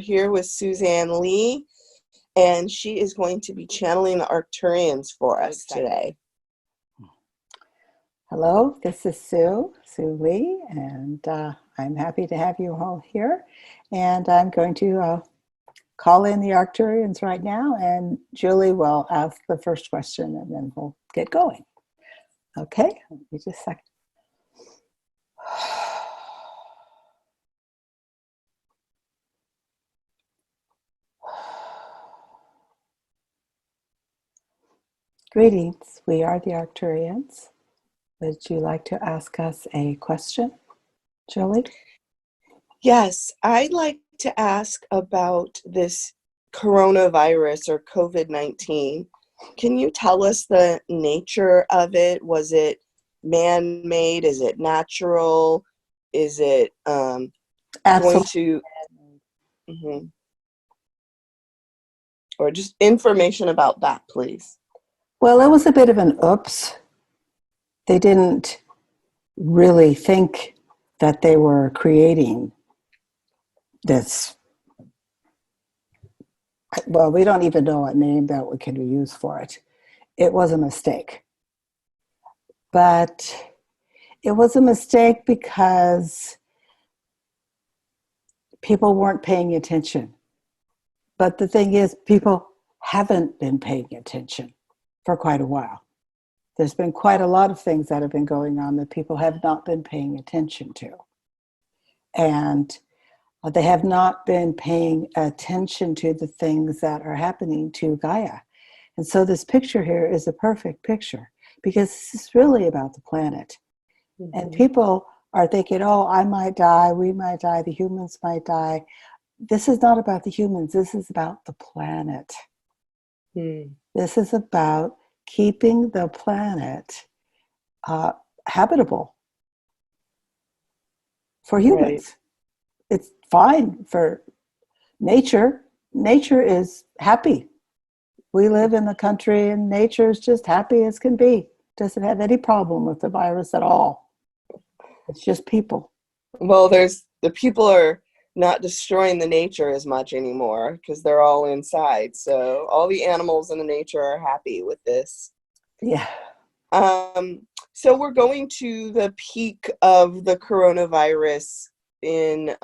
here with Suzanne Lie, and she is going to be channeling the Arcturians for us today. Hello, this is Sue Lie, and I'm happy to have you all here. And I'm going to call in the Arcturians right now, and Julie will ask the first question, and then we'll get going. Okay, let me just a second. Greetings, we are the Arcturians. Would you like to ask us a question, Julie? Yes, I'd like to ask about this coronavirus or COVID-19. Can you tell us the nature of it? Was it man-made? Is it natural? Is it going to... Or just information about that, please. Well, it was a bit of an oops. They didn't really think that they were creating this. Well, we don't even know what name that we can use for it. It was a mistake. But it was a mistake because people weren't paying attention. But the thing is, people haven't been paying attention for quite a while. There's been quite a lot of things that have been going on that people have not been paying attention to. And they have not been paying attention to the things that are happening to Gaia. And so this picture here is a perfect picture because this is really about the planet. Mm-hmm. And people are thinking, oh, I might die, we might die, the humans might die. This is not about the humans, this is about the planet. This is about keeping the planet habitable for humans. Right. It's fine for nature. Nature is happy. We live in the country and nature is just happy as can be. Doesn't have any problem with the virus at all. It's just people. Well, the people are not destroying the nature as much anymore because they're all inside. So all the animals in the nature are happy with this. Yeah. So we're going to the peak of the coronavirus in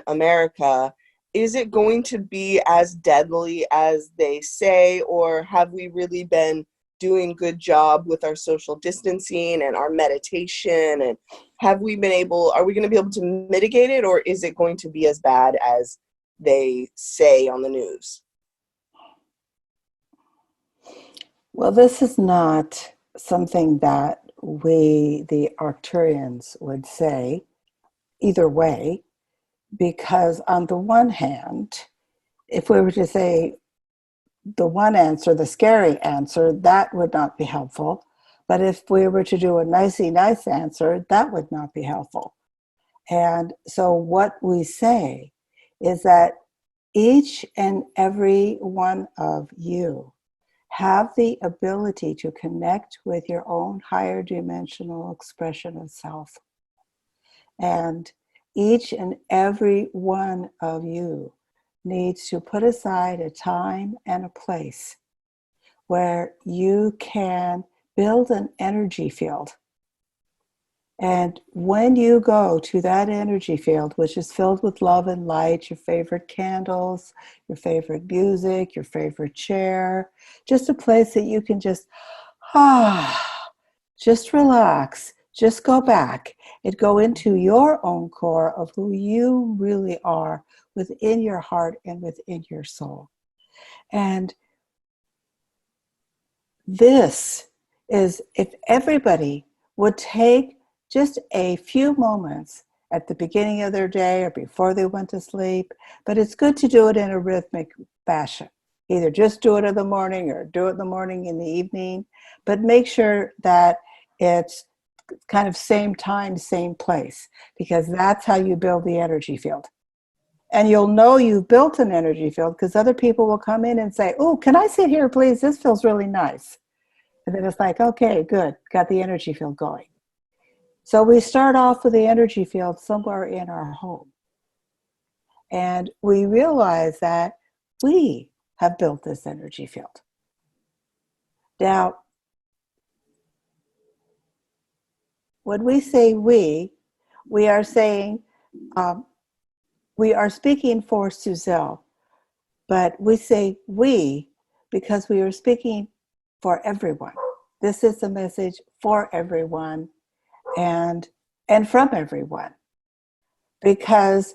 America. Is it going to be as deadly as they say, or have we really been doing a good job with our social distancing and our meditation, and are we going to be able to mitigate it, or is it going to be as bad as they say on the news? Well, this is not something that we, the Arcturians, would say either way, because on the one hand, if we were to say the one answer, the scary answer, that would not be helpful. But if we were to do a nicey nice answer, that would not be helpful. And so what we say is that each and every one of you have the ability to connect with your own higher dimensional expression of self. And each and every one of you needs to put aside a time and a place where you can build an energy field. And when you go to that energy field, which is filled with love and light, your favorite candles, your favorite music, your favorite chair, just a place that you can just relax, just go back and go into your own core of who you really are within your heart and within your soul. And this is, if everybody would take just a few moments at the beginning of their day or before they went to sleep, but it's good to do it in a rhythmic fashion. Either just do it in the morning or do it in the morning, in the evening, but make sure that it's kind of same time, same place, because that's how you build the energy field. And you'll know you've built an energy field because other people will come in and say, oh, can I sit here, please? This feels really nice. And then it's like, okay, good, got the energy field going. So we start off with the energy field somewhere in our home. And we realize that we have built this energy field. Now, when we say we are saying, we are speaking for Suzelle, but we say we because we are speaking for everyone. This is a message for everyone and from everyone, because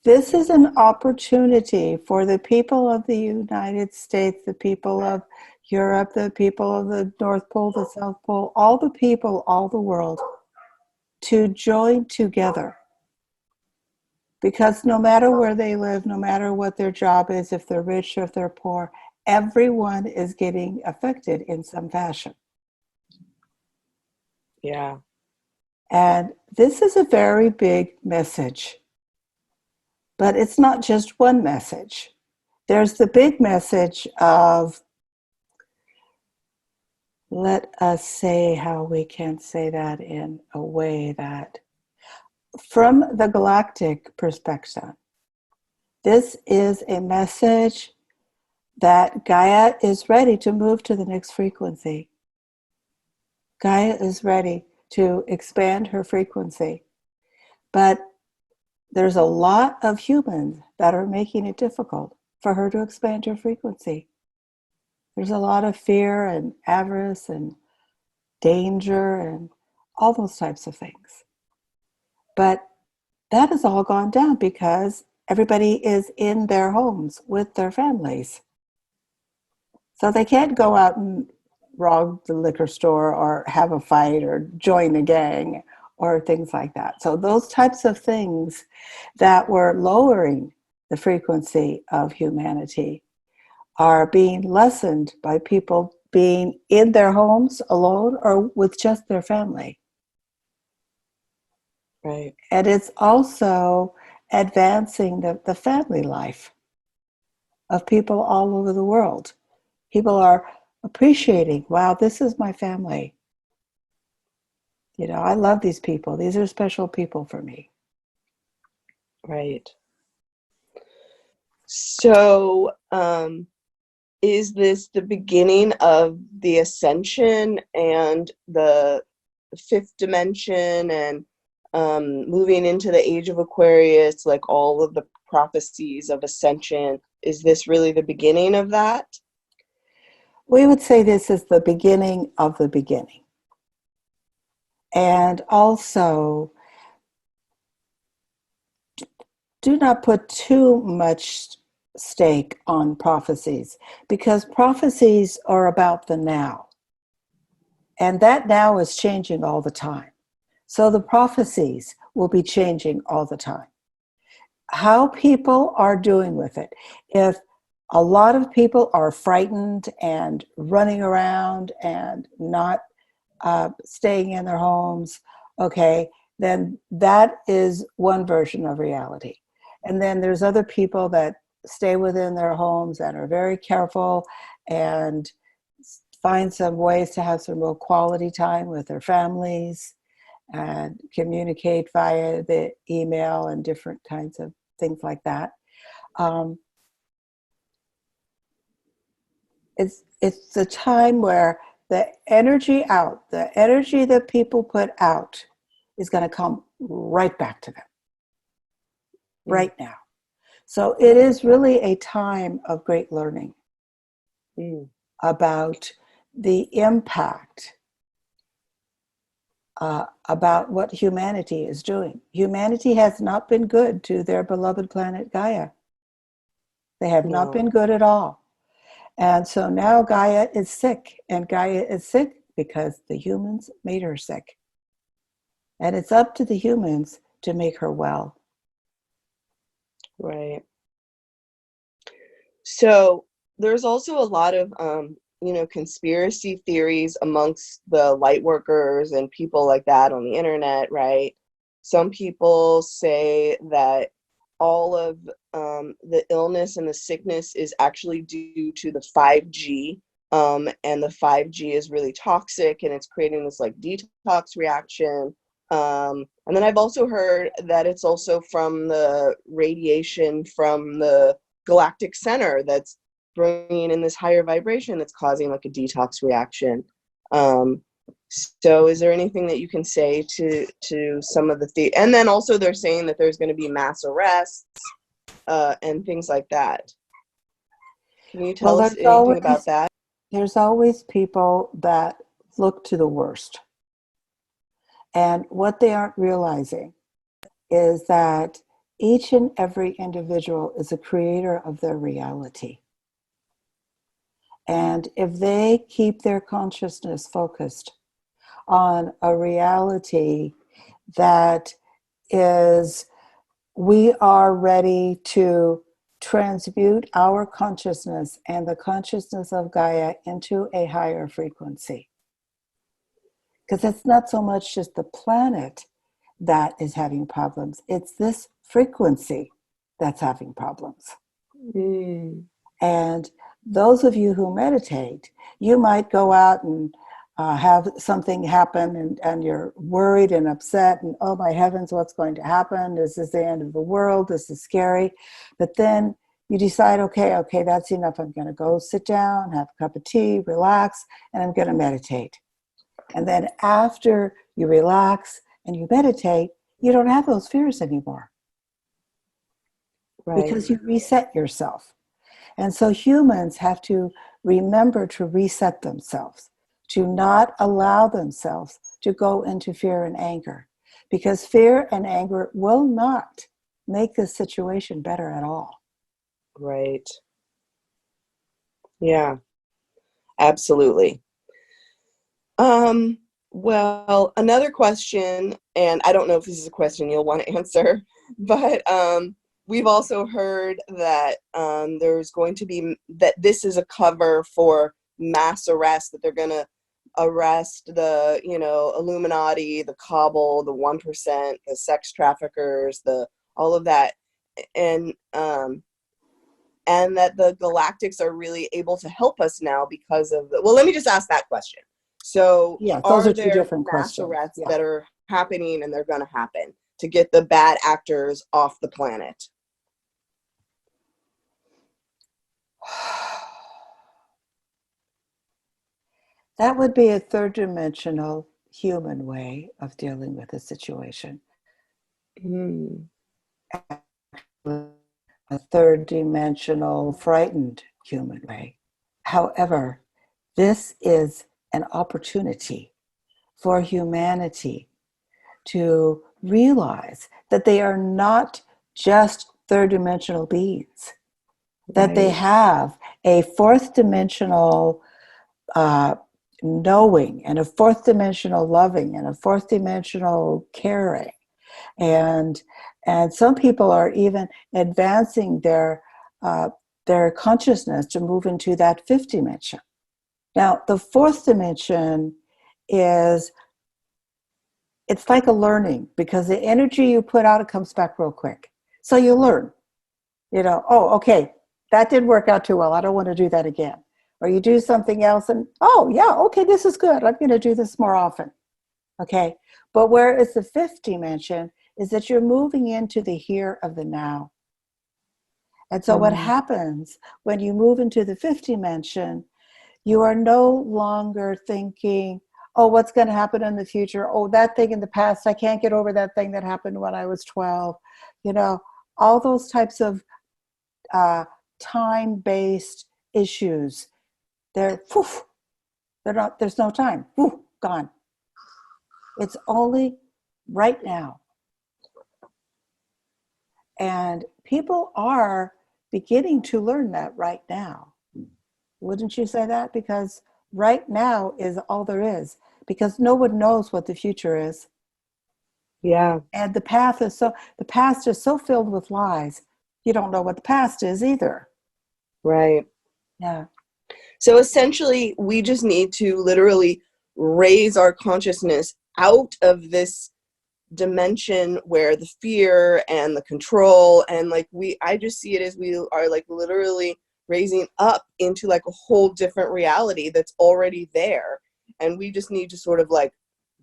this is an opportunity for the people of the United States, the people of Europe, the people of the North Pole, the South Pole, all the people, all the world, to join together. Because no matter where they live, no matter what their job is, if they're rich or if they're poor, everyone is getting affected in some fashion. Yeah. And this is a very big message. But it's not just one message. There's the big message of, let us say how we can say that in a way that, from the galactic perspective, this is a message that Gaia is ready to move to the next frequency. Gaia is ready to expand her frequency. But there's a lot of humans that are making it difficult for her to expand her frequency. There's a lot of fear and avarice and danger and all those types of things. But that has all gone down because everybody is in their homes with their families. So they can't go out and rob the liquor store or have a fight or join a gang or things like that. So those types of things that were lowering the frequency of humanity are being lessened by people being in their homes alone or with just their family. Right. And it's also advancing the family life of people all over the world. People are appreciating, wow, this is my family. You know, I love these people. These are special people for me. Right. So, is this the beginning of the ascension and the fifth dimension and moving into the age of Aquarius, like all of the prophecies of ascension? Is this really the beginning of that? We would say this is the beginning of the beginning. And also, do not put too much stake on prophecies, because prophecies are about the now. And that now is changing all the time. So the prophecies will be changing all the time. How people are doing with it. If a lot of people are frightened and running around and not staying in their homes, okay, then that is one version of reality. And then there's other people that stay within their homes and are very careful and find some ways to have some real quality time with their families and communicate via the email and different kinds of things like that. It's the time where the energy out, the energy that people put out is going to come right back to them right now. So it is really a time of great learning about the impact, about what humanity is doing. Humanity has not been good to their beloved planet Gaia. They have not been good at all. And so now Gaia is sick, and Gaia is sick because the humans made her sick. And it's up to the humans to make her well. Right. So there's also a lot of, conspiracy theories amongst the light workers and people like that on the internet, right? Some people say that all of the illness and the sickness is actually due to the 5G, and the 5G is really toxic and it's creating this like detox reaction. And then I've also heard that it's also from the radiation from the galactic center that's bringing in this higher vibration that's causing like a detox reaction. So is there anything that you can say to some of the and then also they're saying that there's going to be mass arrests and things like that. Can you Well, tell us anything about that? there's always people that look to the worst. And what they aren't realizing is that each and every individual is a creator of their reality. And if they keep their consciousness focused on a reality that is, we are ready to transmute our consciousness and the consciousness of Gaia into a higher frequency. Because it's not so much just the planet that is having problems, it's this frequency that's having problems. Mm. And those of you who meditate, you might go out and have something happen and you're worried and upset and, oh my heavens, what's going to happen? This is the end of the world. This is scary. But then you decide, okay, that's enough. I'm going to go sit down, have a cup of tea, relax, and I'm going to meditate. And then after you relax and you meditate, you don't have those fears anymore. Right. Because you reset yourself. And so humans have to remember to reset themselves, to not allow themselves to go into fear and anger, because fear and anger will not make the situation better at all. Right. Yeah, absolutely. Well, another question, and I don't know if this is a question you'll want to answer, but we've also heard that there's going to be, that this is a cover for mass arrest, that they're going to arrest the, Illuminati, the cabal, the 1%, the sex traffickers, all of that. And that the galactics are really able to help us now because of well, let me just ask that question. So yeah, those are two there different mass questions. arrests that are happening and they're going to happen to get the bad actors off the planet? That would be a third dimensional human way of dealing with a situation. Mm. A third dimensional, frightened human way. However, this is an opportunity for humanity to realize that they are not just third dimensional beings, that they have a fourth dimensional knowing and a fourth dimensional loving and a fourth dimensional caring. And some people are even advancing their consciousness to move into that fifth dimension. Now, the fourth dimension is, it's like a learning, because the energy you put out, it comes back real quick. So you learn, oh, okay, that didn't work out too well. I don't want to do that again. Or you do something else and, oh yeah, okay, this is good. I'm going to do this more often. Okay. But whereas the fifth dimension is that you're moving into the here of the now. And so what happens when you move into the fifth dimension, you are no longer thinking, oh, what's going to happen in the future? Oh, that thing in the past, I can't get over that thing that happened when I was 12. All those types of time-based issues, there's no time, gone. It's only right now. And people are beginning to learn that right now. Wouldn't you say that? Because right now is all there is, because no one knows what the future is. Yeah. And the past is so filled with lies. You don't know what the past is either. Right. Yeah. So essentially, we just need to literally raise our consciousness out of this dimension where the fear and the control and I just see it as we are literally raising up into a whole different reality that's already there, and we just need to sort of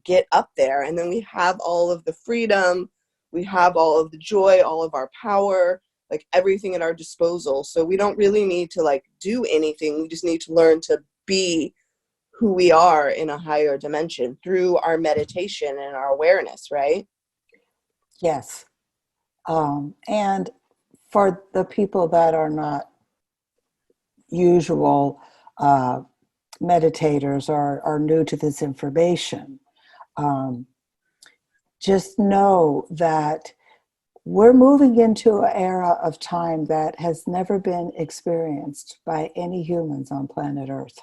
get up there, and then we have all of the freedom, we have all of the joy, all of our power, like everything at our disposal. So we don't really need to like do anything. We just need to learn to be who we are in a higher dimension through our meditation and our awareness, right? Yes. And for the people that are not usual meditators or are new to this information, um, just know that we're moving into an era of time that has never been experienced by any humans on planet Earth.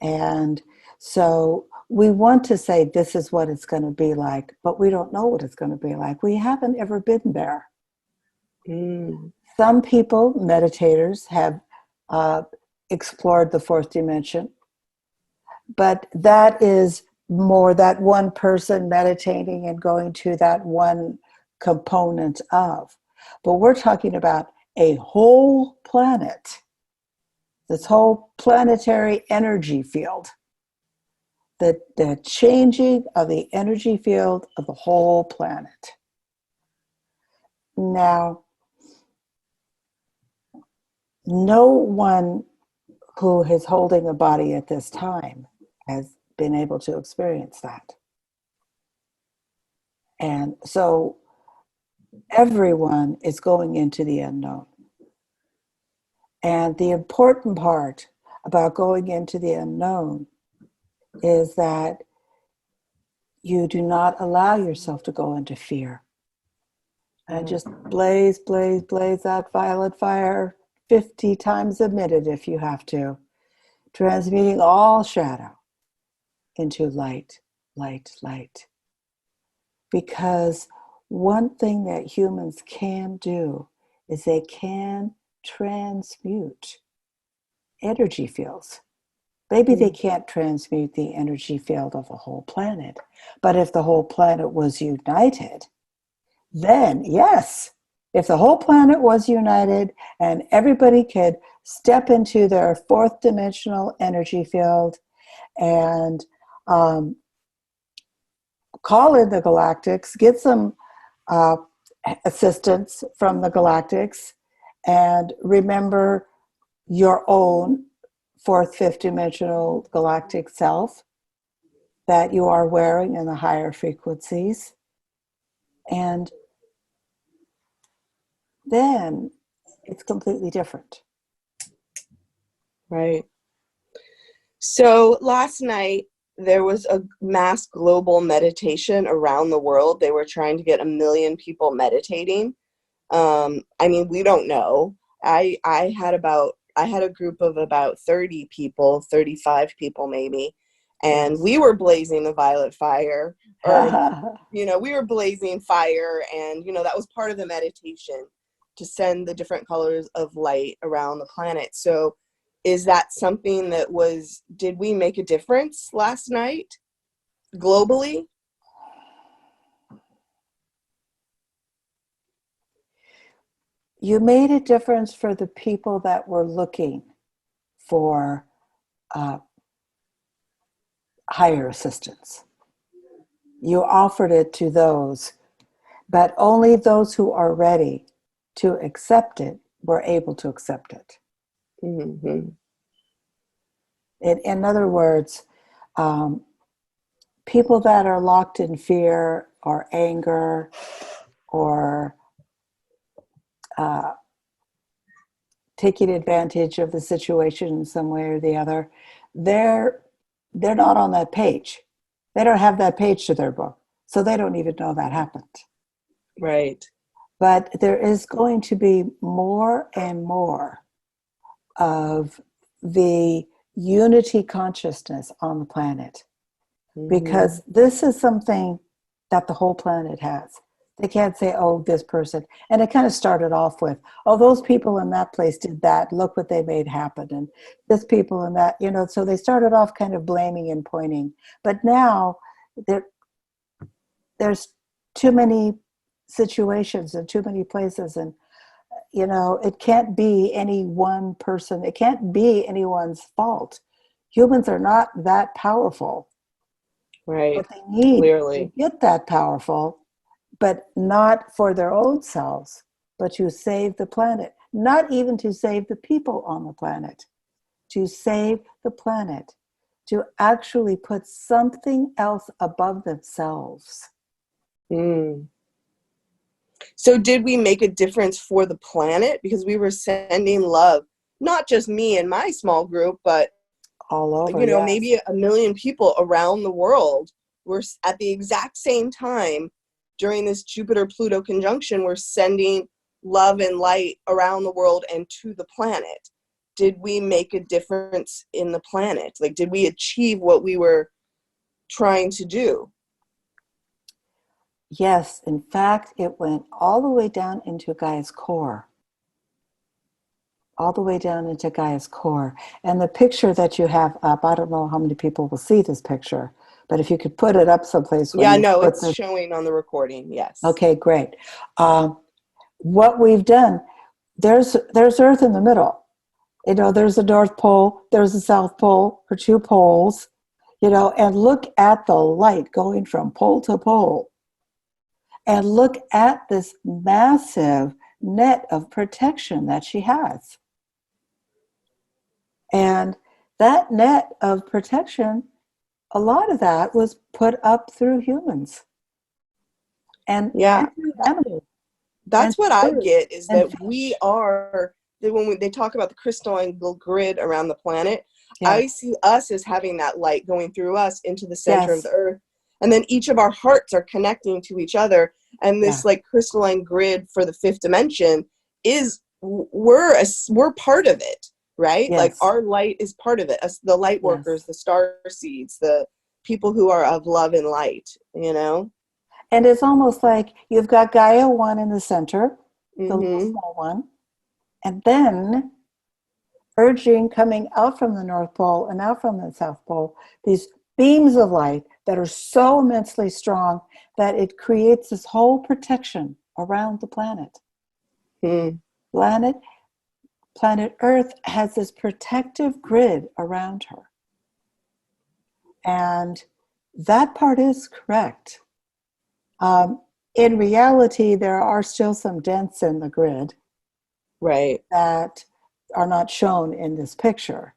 And so we want to say this is what it's going to be like, but we don't know what it's going to be like. We haven't ever been there. Mm. Some people, meditators, have explored the fourth dimension, but that is more that one person meditating and going to that one component of. But we're talking about a whole planet, this whole planetary energy field, the changing of the energy field of the whole planet. Now, no one who is holding a body at this time has been able to experience that. And so everyone is going into the unknown. And the important part about going into the unknown is that you do not allow yourself to go into fear. And just blaze, blaze, blaze that violet fire 50 times a minute if you have to, transmuting all shadow into light, light, light. Because one thing that humans can do is they can transmute energy fields. Maybe they can't transmute the energy field of a whole planet, but if the whole planet was united, then yes, if the whole planet was united and everybody could step into their fourth dimensional energy field and call in the galactics, get some assistance from the galactics, and remember your own fourth, fifth dimensional galactic self that you are wearing in the higher frequencies. And then it's completely different. Right. So last night, there was a mass global meditation around the world. They were trying to get 1 million people meditating. I mean, we don't know. I had a group of about 30 people, 35 people maybe, and we were blazing the violet fire, or we were blazing fire, and that was part of the meditation to send the different colors of light around the planet. So is that something did we make a difference last night globally? You made a difference for the people that were looking for higher assistance. You offered it to those, but only those who are ready to accept it were able to accept it. Mm-hmm. In other words, people that are locked in fear or anger or taking advantage of the situation in some way or the other, they're not on that page. They don't have that page to their book, so they don't even know that happened. Right. But there is going to be more and more of the unity consciousness on the planet, because this is something that the whole planet has. They can't say, oh, this person. And it kind of started off with, oh, those people in that place did that. Look what they made happen. And this people in that, so they started off kind of blaming and pointing. But now there's too many situations and too many places. And, it can't be any one person. It can't be anyone's fault. Humans are not that powerful Right. But they need to Clearly. get that powerful, but not for their own selves, but to save the planet, not even to save the people on the planet, to save the planet, to actually put something else above themselves. Mm. So did we make a difference for the planet? Because we were sending love, not just me and my small group, but All over, yes. maybe 1 million people around the world were at the exact same time during this Jupiter-Pluto conjunction, we're sending love and light around the world and to the planet. Did we make a difference in the planet? Like, did we achieve what we were trying to do? Yes, in fact, it went all the way down into Gaia's core, all the way down into Gaia's core. And the picture that you have up, I don't know how many people will see this picture, but if you could put it up someplace when Yeah, you no, put it's this, showing on the recording. Yes. okay, great. Um, what we've done, there's Earth in the middle. You know, there's the North Pole, there's the South Pole, or two poles, you know, and look at the light going from pole to pole. And look at this massive net of protection that she has. And that net of protection, a lot of that was put up through humans Yeah, and through animals and that's what I through birds get, is and that we fish. are, when they talk about the crystalline grid around the planet, I Yes, see us as having that light going through us into the center of the yes, earth. And then each of our hearts are connecting to each other. And yeah, this like crystalline grid for the fifth dimension is, we're part of it, right? Like yes, our light is part of it. Us, the light workers, yes. the star seeds, the people who are of love and light, you know? And it's almost like you've got Gaia 1 in the center, the little Mm-hmm. small one, and then urging coming out from the North Pole and out from the South Pole, these beams of light that are so immensely strong that it creates this whole protection around the planet. Mm. Planet, planet Earth has this protective grid around her. And that part is correct. In reality, there are still some dents in the grid Right. that are not shown in this picture.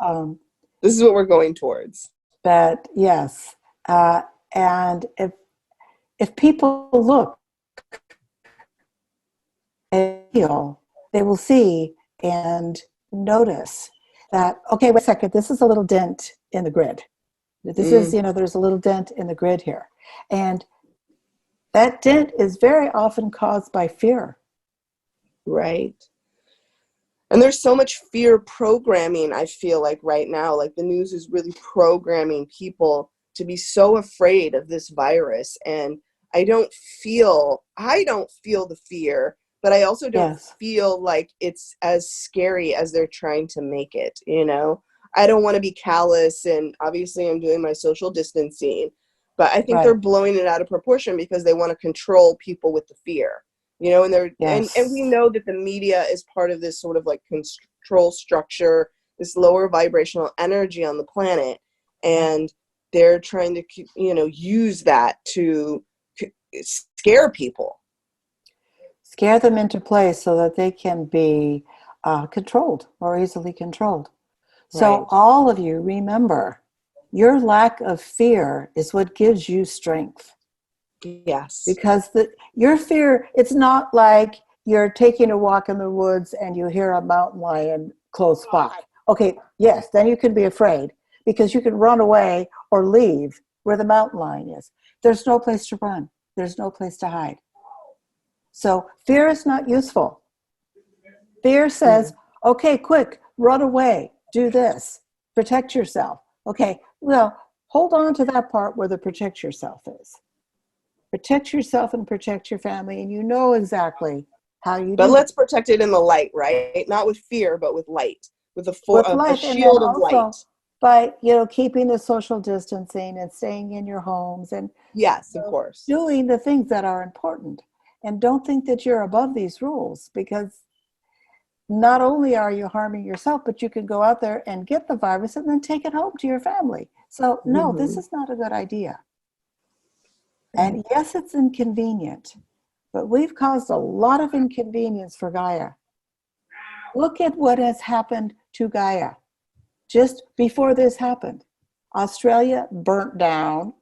Um, This is what we're going towards. but yes, and if people look and feel, they will see and notice that, okay, wait a second, this is a little dent in the grid. This is, Mm, you know, there's a little dent in the grid here. And that dent is very often caused by fear. right. And there's so much fear programming, I feel like right now. Like the news is really programming people to be so afraid of this virus. And I don't feel the fear, but I also don't Yes, feel like it's as scary as they're trying to make it, you know? I don't want to be callous, and obviously I'm doing my social distancing, but I think they're right. blowing it out of proportion because they want to control people with the fear. And we Yes, know that the media is part of this sort of like control structure, this lower vibrational energy on the planet, yeah. and they're trying to use that to scare people. Scare them into place so that they can be controlled, more easily controlled. So, Right. all of you remember, your lack of fear is what gives you strength. Yes. Because your fear, it's not like you're taking a walk in the woods and you hear a mountain lion close by. Okay, yes, then you can be afraid because you can run away or leave where the mountain lion is. There's no place to run, there's no place to hide. So, fear is not useful. Fear says, Mm. okay, quick, run away, do this, protect yourself. Okay, well, hold on to that part where the protect yourself is. Protect yourself and protect your family, and you know exactly how you But do it. let's protect it in the light, right? Not with fear, but with light, with With a light, and then shield of also light. by, you know, keeping the social distancing and staying in your homes and, Yes, you of know, course. doing the things that are important. And don't think that you're above these rules because not only are you harming yourself, but you can go out there and get the virus and then take it home to your family. So, no, this Mm-hmm. is not a good idea. Right. And yes, it's inconvenient, but we've caused a lot of inconvenience for Gaia. Look at what has happened to Gaia just before this happened. Australia burnt down,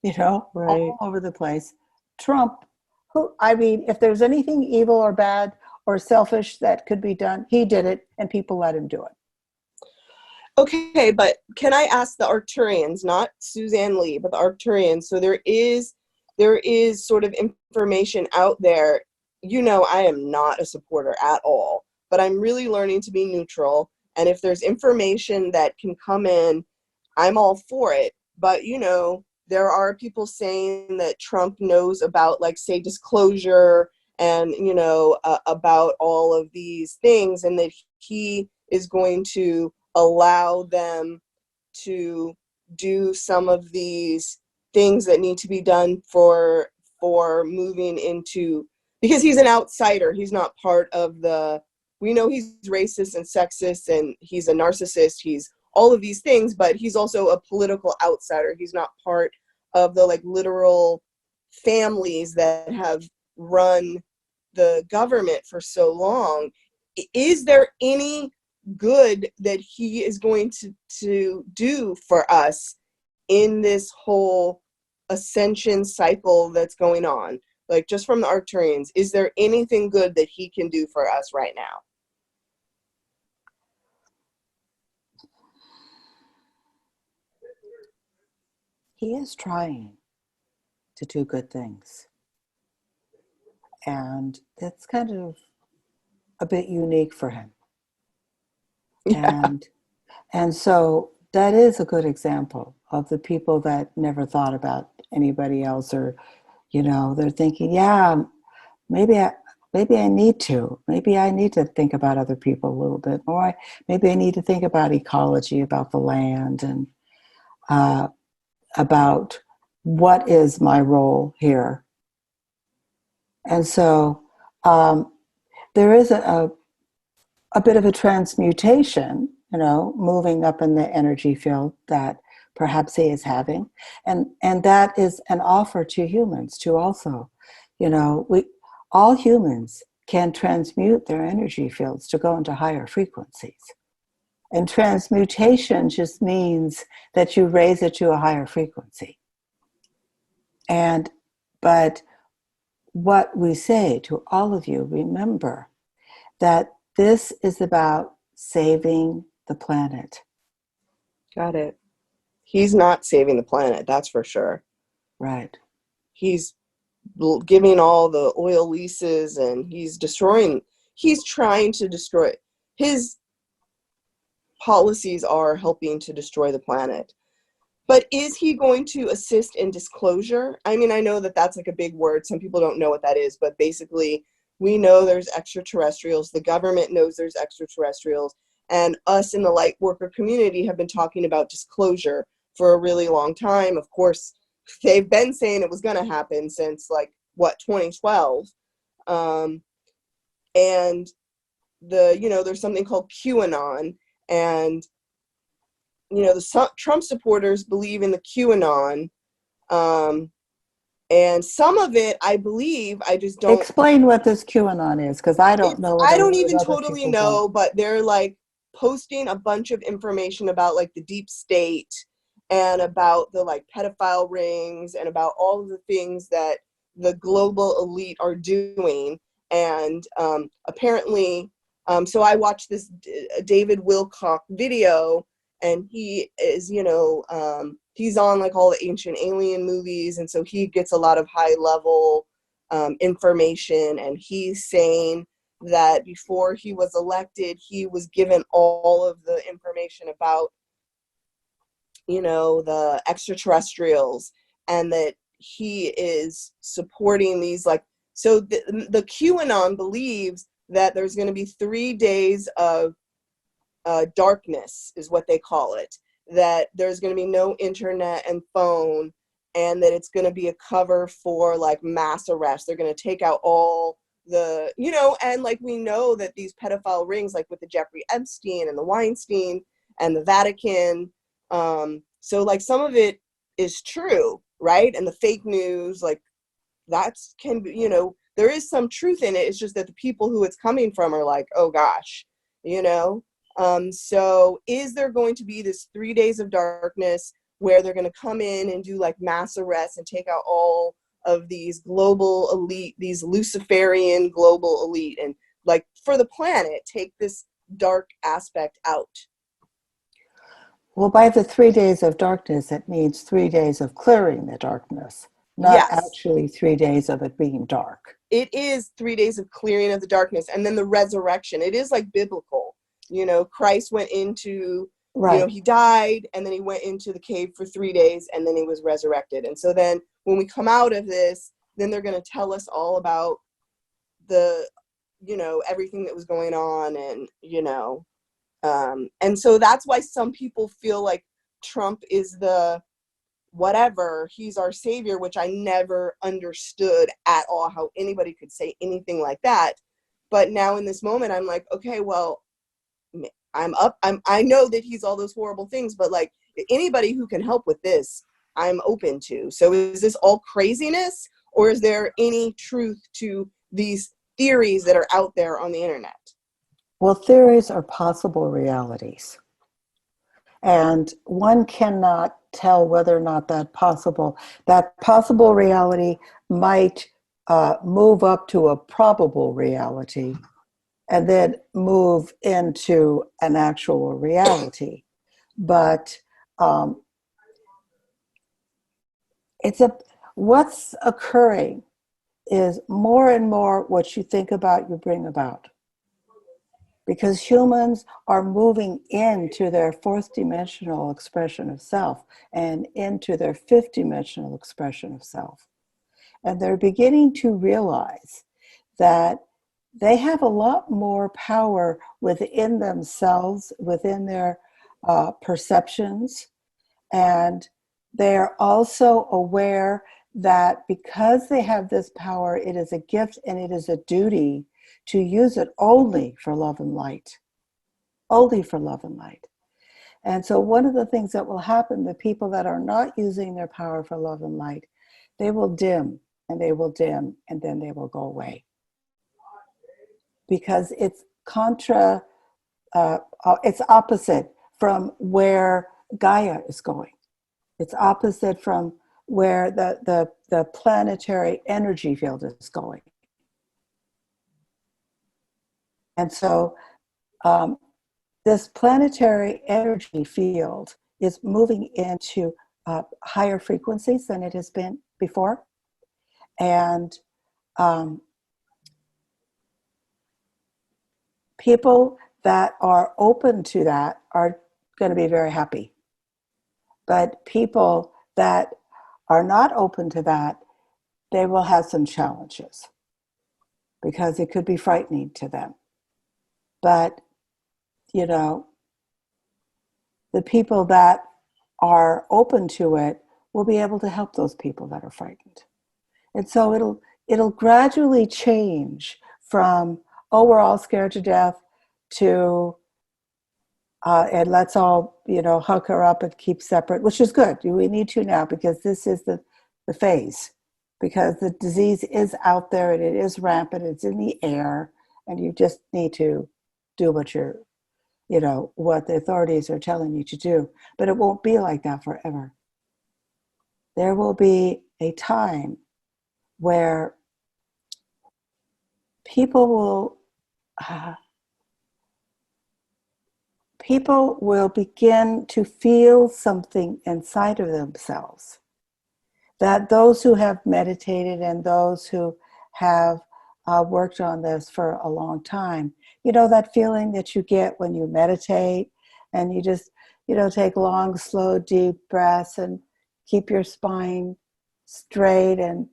Right. all over the place. Trump, I mean, if there's anything evil or bad or selfish that could be done, he did it and people let him do it. Okay, but can I ask the Arcturians, not Suzanne Lie, but the Arcturians? So there is sort of information out there. I am not a supporter at all, but I'm really learning to be neutral. And if there's information that can come in, I'm all for it. But there are people saying that Trump knows about, like, say, disclosure and about all of these things, and that he is going to allow them to do some of these things that need to be done for moving into, because he's an outsider. He's not part of the, we know he's racist and sexist and he's a narcissist. He's all of these things, but he's also a political outsider. He's not part of the, like, literal families that have run the government for so long. Is there any good that he is going to do for us in this whole ascension cycle that's going on? Like, just from the Arcturians, is there anything good that he can do for us right now? He is trying to do good things. And it's kind of a bit unique for him. Yeah. And so that is a good example of the people that never thought about anybody else, or they're thinking, yeah, maybe I need to. Maybe I need to think about other people a little bit more. Maybe I need to think about ecology, about the land, and about what is my role here. And so there is a bit of a transmutation, moving up in the energy field that perhaps he is having. And that is an offer to humans to also, all humans can transmute their energy fields to go into higher frequencies. And transmutation just means that you raise it to a higher frequency. But what we say to all of you, remember that this is about saving the planet. Got it. He's not saving the planet, that's for sure. Right. He's giving all the oil leases, and he's trying to destroy. His policies are helping to destroy the planet. But is he going to assist in disclosure? I mean, I know that that's like a big word. Some people don't know what that is, but basically we know there's extraterrestrials. The government knows there's extraterrestrials. And us in the light worker community have been talking about disclosure for a really long time. Of course, they've been saying it was going to happen since, like, 2012. And there's something called QAnon, and the Trump supporters believe in the QAnon, and some of it, I believe, I just don't. Explain what this QAnon is, because I don't know it, I don't and even other totally people don't. know, but they're, like, posting a bunch of information about, like, the deep state and about the, like, pedophile rings and about all of the things that the global elite are doing. And apparently, so I watched this David Wilcock video, and he is, he's on, like, all the ancient alien movies, and so he gets a lot of high level information, and he's saying that before he was elected, he was given all of the information about, the extraterrestrials, and that he is supporting these, like, so the QAnon believes that there's going to be 3 days of darkness, is what they call it, that there's going to be no internet and phone, and that it's going to be a cover for, like, mass arrest. They're going to take out all and like we know that these pedophile rings, like with the Jeffrey Epstein and the Weinstein and the Vatican, so like some of it is true, right? And the fake news, like that's can be, there is some truth in it. It's just that the people who it's coming from are like, oh gosh, you know. So is there going to be this 3 days of darkness where they're going to come in and do like mass arrests and take out all of these global elite, these Luciferian global elite, and like for the planet, take this dark aspect out? Well, by the 3 days of darkness, it means 3 days of clearing the darkness, not Yes, actually 3 days of it being dark. it is 3 days of clearing of the darkness, and then the resurrection. It is like biblical. Christ went into, Right. he died, and then he went into the cave for 3 days, and then he was resurrected. And so then when we come out of this, then they're going to tell us all about the, everything that was going on. And so that's why some people feel like Trump is the whatever, he's our savior, which I never understood at all how anybody could say anything like that. But now in this moment, I'm like, okay, well, I know that he's all those horrible things, but like anybody who can help with this, I'm open to. So is this all craziness, or is there any truth to these theories that are out there on the internet? Well, theories are possible realities. And one cannot tell whether or not that possible reality might move up to a probable reality and then move into an actual reality. But um, what's occurring is more and more what you think about, you bring about. Because humans are moving into their fourth dimensional expression of self and into their fifth dimensional expression of self. And they're beginning to realize that they have a lot more power within themselves, within their perceptions. And they're also aware that because they have this power, it is a gift and it is a duty to use it only for love and light. Only for love and light. And so one of the things that will happen, the people that are not using their power for love and light, they will dim and they will dim and then they will go away. Because it's it's opposite from where Gaia is going. It's opposite from where the planetary energy field is going. And so this planetary energy field is moving into higher frequencies than it has been before. And people that are open to that are going to be very happy. But people that are not open to that, they will have some challenges because it could be frightening to them. But, the people that are open to it will be able to help those people that are frightened. And so it'll gradually change from, oh, we're all scared to death, to and let's all, hunker up and keep separate, which is good. We need to now because this is the phase. Because the disease is out there and it is rampant, it's in the air, and you just need to do what what the authorities are telling you to do. But it won't be like that forever. There will be a time where people will begin to feel something inside of themselves that those who have meditated and those who have worked on this for a long time, that feeling that you get when you meditate and you just, take long, slow, deep breaths and keep your spine straight and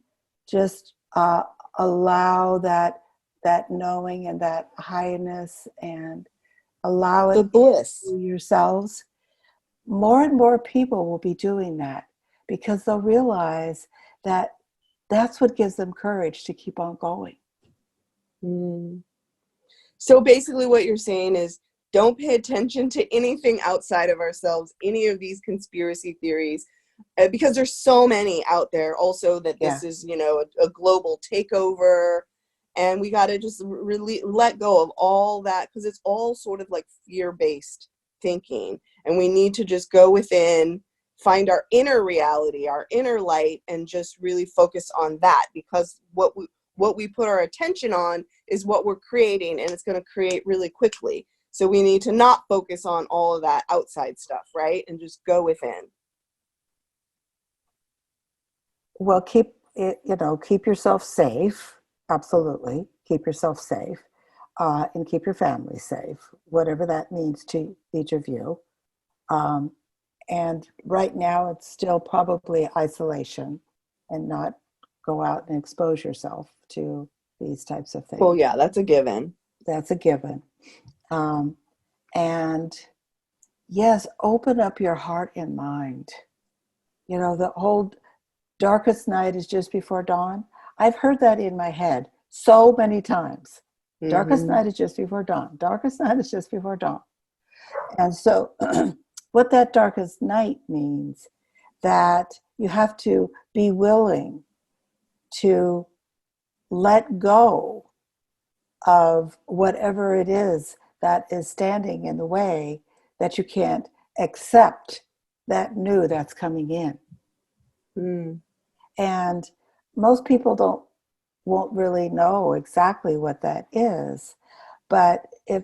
just allow that knowing and that highness and allow The it bliss. to yourselves. More and more people will be doing that because they'll realize that that's what gives them courage to keep on going. Mm. So basically what you're saying is don't pay attention to anything outside of ourselves, any of these conspiracy theories, because there's so many out there also that Yeah. this is, a global takeover, and we got to just really let go of all that, because it's all sort of like fear-based thinking, and we need to just go within, find our inner reality, our inner light, and just really focus on that, because what we put our attention on is what we're creating, and it's going to create really quickly. So we need to not focus on all of that outside stuff, right? And just go within. Well, keep it, keep yourself safe. Absolutely. Keep yourself safe, and keep your family safe, whatever that means to each of you. Um, and right now, it's still probably isolation and not go out and expose yourself to these types of Well, things. yeah, that's a given. That's a given. Um, and yes, open up your heart and mind. The whole darkest night is just before dawn. I've heard that in my head so many times. Darkest Mm-hmm. night is just before dawn. Darkest night is just before dawn. And so, what that darkest night means, that you have to be willing to let go of whatever it is that is standing in the way, that you can't accept that new that's coming in. Mm. And most people won't really know exactly what that is. But if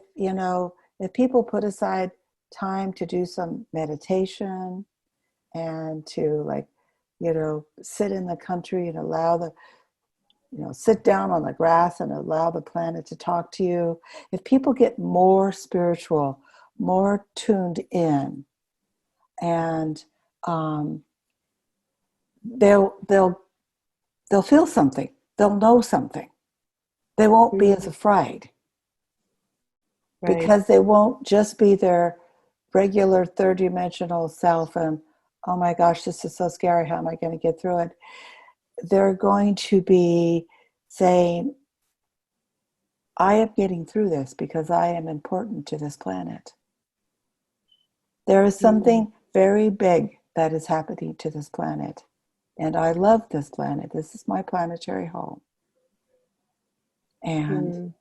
people put aside time to do some meditation and to, like, sit in the country and allow sit down on the grass and allow the planet to talk to you. If people get more spiritual, more tuned in, and um, they'll feel something. They'll know something. They won't be as Mm. afraid, Right. because they won't just be their regular third dimensional self and, oh my gosh, this is so scary. How am I going to get through it? They're going to be saying, I am getting through this because I am important to this planet. There is Mm. something very big that is happening to this planet. And I love this planet. This is my planetary home. And Mm.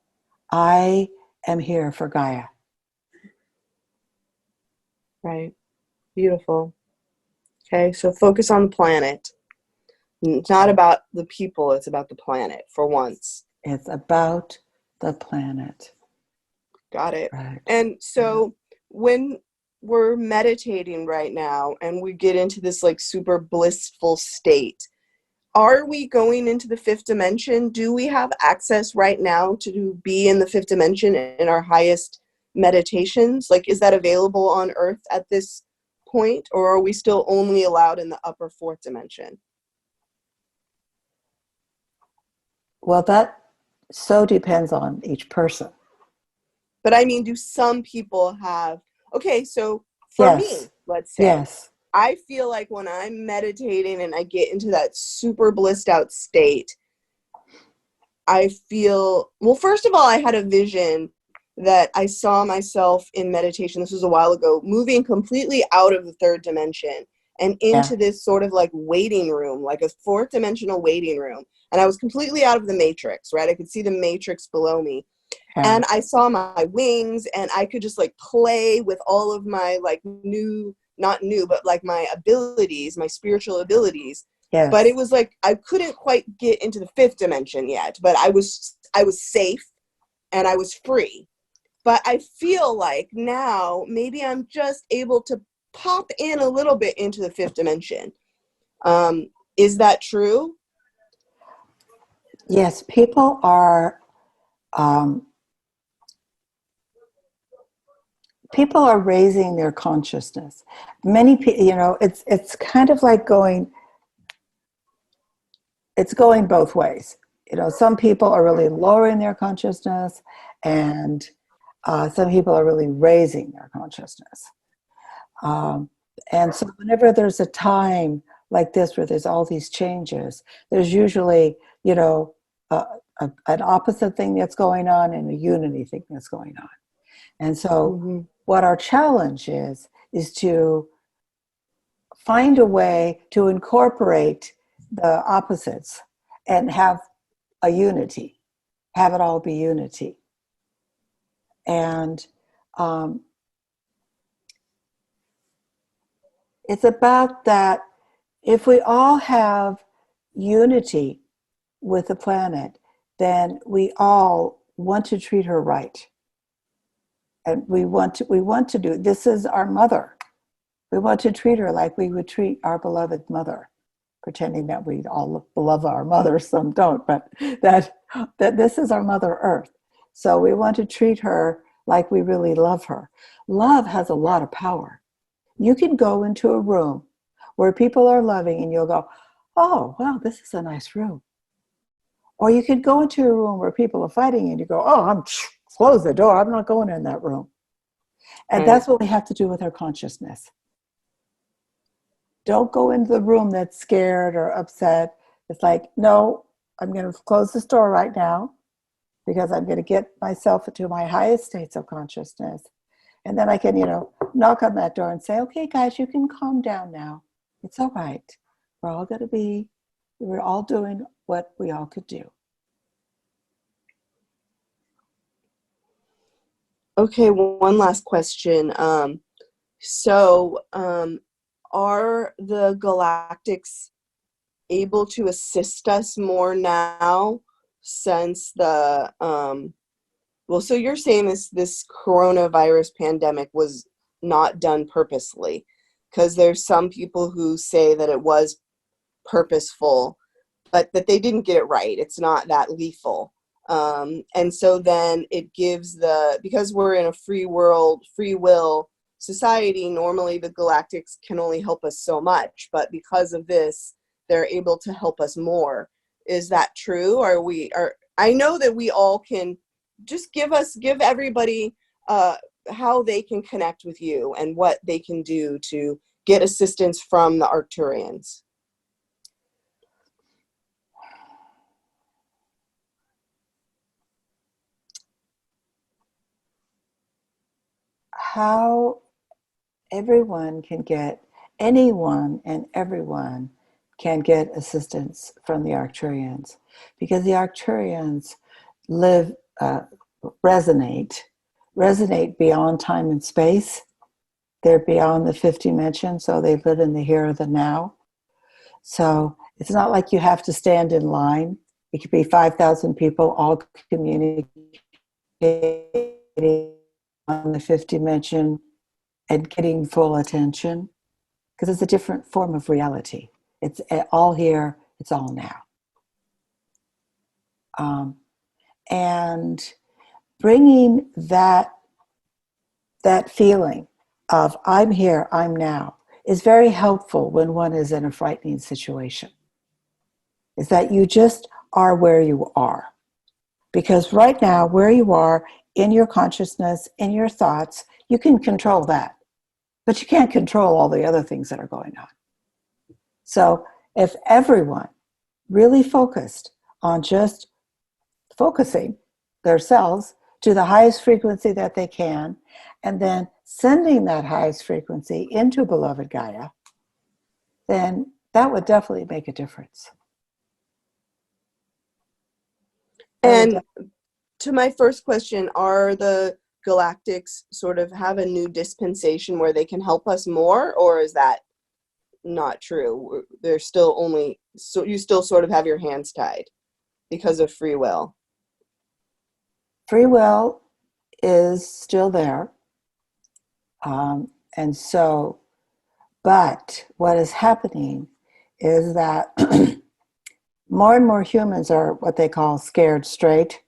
I am here for Gaia. Right. Beautiful. Okay, so focus on the planet. It's not about the people, it's about the planet for once. It's about the planet. Got it. Right. And Yeah. so when we're meditating right now and we get into this like super blissful state, are we going into the fifth dimension? Do we have access right now to be in the fifth dimension in our highest meditations? Like, is that available on Earth at this point, or are we still only allowed in the upper fourth dimension? Well, that so depends on each person. But I mean, do some people have, okay, so for Yes. me, let's say, Yes. I feel like when I'm meditating and I get into that super blissed out state, I feel, well, first of all, I had a vision that I saw myself in meditation. This was a while ago, moving completely out of the third dimension and Yeah. into this sort of like waiting room, like a fourth dimensional waiting room. And I was completely out of the matrix, right? I could see the matrix below me. Yeah. And I saw my wings, and I could just like play with all of my like new, not new, but like my abilities, my spiritual abilities. But it Yes. was like I couldn't quite get into the fifth dimension yet, but I was safe and I was free. But I feel like now maybe I'm just able to pop in a little bit into the fifth dimension. Is that true? Yes. Um, people are raising their consciousness. Many people, it's kind of like it's going both ways. Some people are really lowering their consciousness, and some people are really raising their consciousness. Um, and so, whenever there's a time like this where there's all these changes, there's usually, you know, an opposite thing that's going on and a unity thing that's going on. And so Mm-hmm. what our challenge is to find a way to incorporate the opposites and have a unity, have it all be unity. And it's about that if we all have unity with the planet, then we all want to treat her right. And we want to do, this is our mother. We want to treat her like we would treat our beloved mother, pretending that we all love our mother, some don't, but that this is our Mother Earth. So we want to treat her like we really love her. Love has a lot of power. You can go into a room where people are loving and you'll go, oh, wow, this is a nice room. Or you could go into a room where people are fighting and you go, oh, close the door. I'm not going in that room. And Right. that's what we have to do with our consciousness. Don't go into the room that's scared or upset. It's like, no, I'm going to close this door right now because I'm going to get myself into my highest states of consciousness. And then I can, knock on that door and say, okay, guys, you can calm down now. It's all right. We're all doing what we all could do. Okay, one last question. Are the galactics able to assist us more now since the so you're saying this coronavirus pandemic was not done purposely, because there's some people who say that it was purposeful, but that they didn't get it right. It's not that lethal. And so then it gives because we're in a free world, free will society, normally the galactics can only help us so much, but because of this, they're able to help us more. Is that true? I know that we all can just give everybody how they can connect with you and what they can do to get assistance from the Arcturians. How anyone and everyone can get assistance from the Arcturians, because the Arcturians resonate beyond time and space. They're beyond the fifth dimension, so they live in the here or the now. So it's not like you have to stand in line. It could be 5,000 people all communicating on the fifth dimension and getting full attention, because it's a different form of reality. It's all here, it's all now. And bringing that feeling of I'm here, I'm now, is very helpful when one is in a frightening situation. Is that you just are where you are. Because right now, where you are, in your consciousness, in your thoughts, you can control that. But you can't control all the other things that are going on. So if everyone really focused on just focusing themselves to the highest frequency that they can, and then sending that highest frequency into beloved Gaia, then that would definitely make a difference. And to my first question, are the galactics sort of have a new dispensation where they can help us more, or is that not true? They're still so you still sort of have your hands tied because of free will. Free will is still there. And so, but what is happening is that more and more humans are what they call scared straight.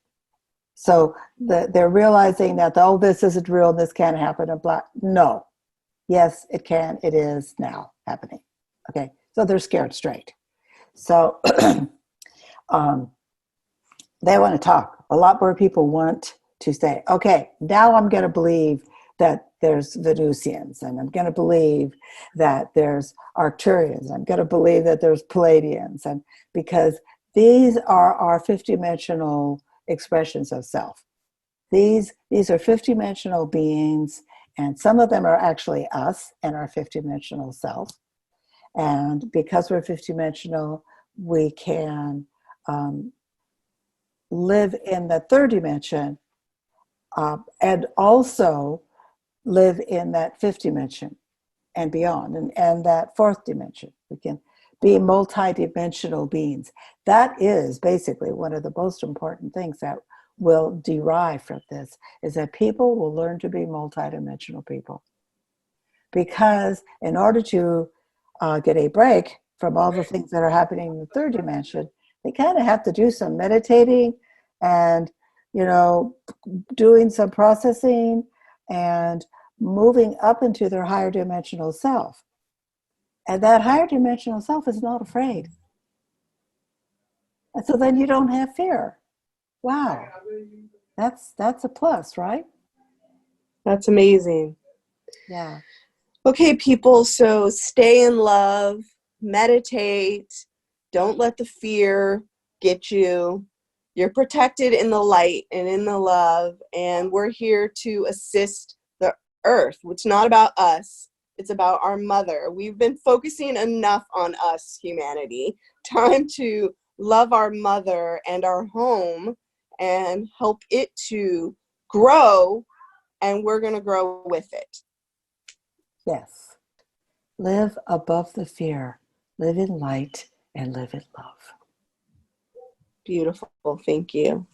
So they're realizing that, oh, this isn't real, this can't happen, and blah. No. Yes, it can. It is now happening. Okay. So they're scared straight. So they want to talk. A lot more people want to say, okay, now I'm going to believe that there's Venusians, and I'm going to believe that there's Arcturians. I'm going to believe that there's Palladians, and because These are our fifth dimensional expressions of self. These are fifth dimensional beings, and some of them are actually us and our fifth dimensional self. And because we're fifth dimensional, we can live in the third dimension and also live in that fifth dimension and beyond, and that fourth dimension. We can be multi-dimensional beings. That is basically one of the most important things that will derive from this, is that people will learn to be multi-dimensional people. Because in order to get a break from all the things that are happening in the third dimension, they kind of have to do some meditating and, you know, doing some processing and moving up into their higher dimensional self. And that higher dimensional self is not afraid. And so then you don't have fear. Wow. That's a plus, right? That's amazing. Yeah. Okay, people, so stay in love, meditate, don't let the fear get you. You're protected in the light and in the love, and we're here to assist the earth. It's not about us, it's about our mother. We've been focusing enough on us, humanity. Time to love our mother and our home and help it to grow, and we're going to grow with it. Yes. Live above the fear, live in light, and live in love. Beautiful. Thank you.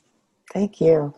Thank you.